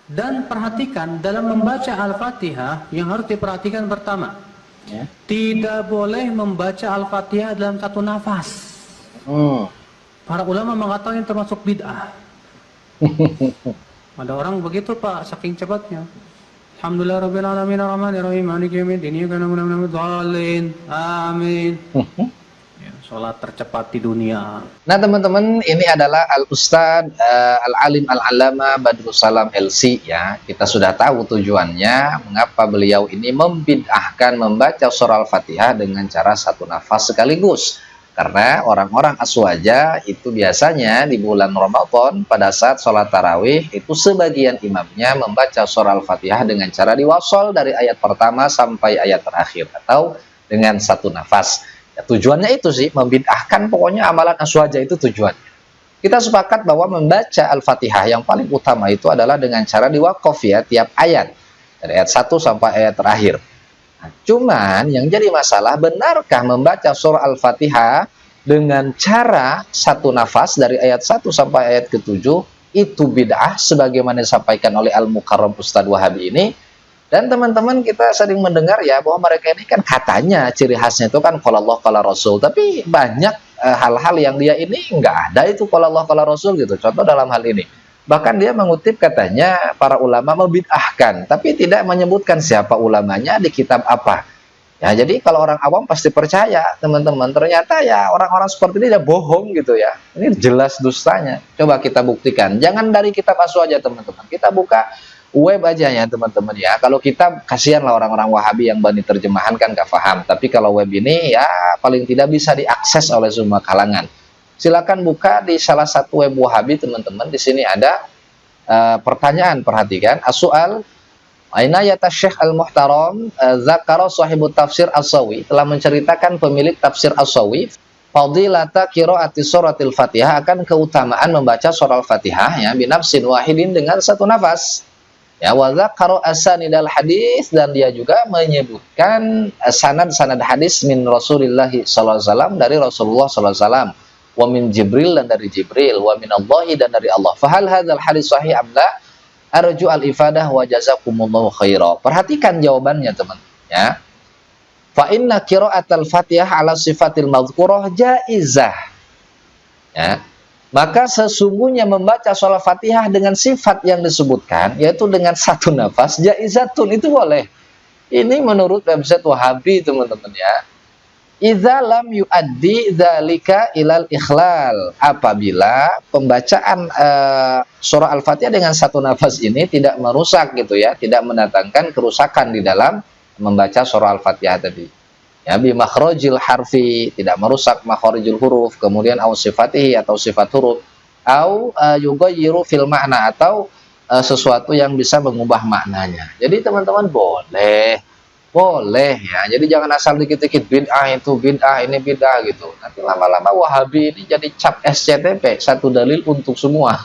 Dan perhatikan dalam membaca Al-Fatihah yang harus diperhatikan pertama, tidak boleh membaca Al-Fatihah dalam satu nafas. Para ulama mengatakan termasuk bid'ah. Ada orang begitu Pak, saking cepatnya. Alhamdulillah rabbil alamin arrahmanir rahim maliki yaumiddin iyyaka na'budu wa iyyaka nasta'in. Amin. Sholat tercepat di dunia. Nah teman-teman, ini adalah Al-Ustadz Al-Alim Al-Alama Badrus Salam LC ya. Kita sudah tahu tujuannya, mengapa beliau ini membid'ahkan membaca surah Al-Fatihah dengan cara satu nafas sekaligus. Karena orang-orang aswaja itu biasanya di bulan Ramadan pada saat sholat tarawih itu sebagian imamnya membaca surah Al-Fatihah dengan cara diwasol dari ayat pertama sampai ayat terakhir atau dengan satu nafas. Ya, tujuannya itu sih, membid'ahkan pokoknya amalan aswaja itu tujuannya. Kita sepakat bahwa membaca Al-Fatihah yang paling utama itu adalah dengan cara diwakaf ya, tiap ayat. Dari ayat 1 sampai ayat terakhir. Nah, cuman yang jadi masalah, benarkah membaca surah Al-Fatihah dengan cara satu nafas dari ayat 1 sampai ayat ke-7 itu bid'ah sebagaimana disampaikan oleh Al-Mukarram Ustadz Wahabi ini. Dan teman-teman kita sering mendengar ya bahwa mereka ini kan katanya ciri khasnya itu kan qala Allah qala Rasul, tapi banyak hal-hal yang dia ini enggak ada itu qala Allah qala Rasul gitu. Contoh dalam hal ini, bahkan dia mengutip katanya para ulama membid'ahkan, tapi tidak menyebutkan siapa ulamanya di kitab apa. Ya, jadi kalau orang awam pasti percaya teman-teman, ternyata ya orang-orang seperti ini dia bohong gitu ya. Ini jelas dustanya. Coba kita buktikan. Jangan dari kitab asal aja teman-teman. Kita buka web aja ya teman-teman ya. Kalau kita kasihan lah orang-orang Wahabi yang bani terjemahan kan gak paham. Tapi kalau web ini ya paling tidak bisa diakses oleh semua kalangan. Silakan buka di salah satu web Wahabi teman-teman. Di sini ada pertanyaan, perhatikan. As-su'al aina yata Syekh Al-Muhtaram zakara sahibut tafsir As-Sawi, telah menceritakan pemilik tafsir As-Sawi fadilata qiraati suratil Fatihah, akan keutamaan membaca surah Al-Fatihah ya binafsin wahidin dengan satu nafas. Ya, wa dzakara asanidal hadis, dan dia juga menyebutkan sanad-sanad hadis min Rasulillah sallallahu alaihi wasallam, dari Rasulullah sallallahu alaihi wasallam, wa min Jibril, dan dari Jibril, wa min Allah, dan dari Allah. Fa hal hadzal hadis sahih am la? Arju al-ifadah wa jazakumullahu khaira. Perhatikan jawabannya teman ya. Fa inna qira'atal Fatihah ala sifatil madhkurah jaizah. Ya. Maka sesungguhnya membaca surah Fatihah dengan sifat yang disebutkan, yaitu dengan satu nafas, jaizatun, itu boleh. Ini menurut website Wahabi teman-teman ya. Idza lam yuaddi dzalika ilal ikhlal, apabila pembacaan surah Al-Fatihah dengan satu nafas ini tidak merusak gitu ya, tidak mendatangkan kerusakan di dalam membaca surah Al-Fatihah tadi. Ya, bi makhrajil harfi, tidak merusak makharijul huruf, kemudian au sifatihi, atau sifat huruf, au yughayyiru fil makna, atau sesuatu yang bisa mengubah maknanya. Jadi teman-teman boleh ya. Jadi jangan asal dikit-dikit bid'ah itu bid'ah, ini bid'ah gitu. Nanti lama-lama Wahabi ini jadi cap SCTP, satu dalil untuk semua.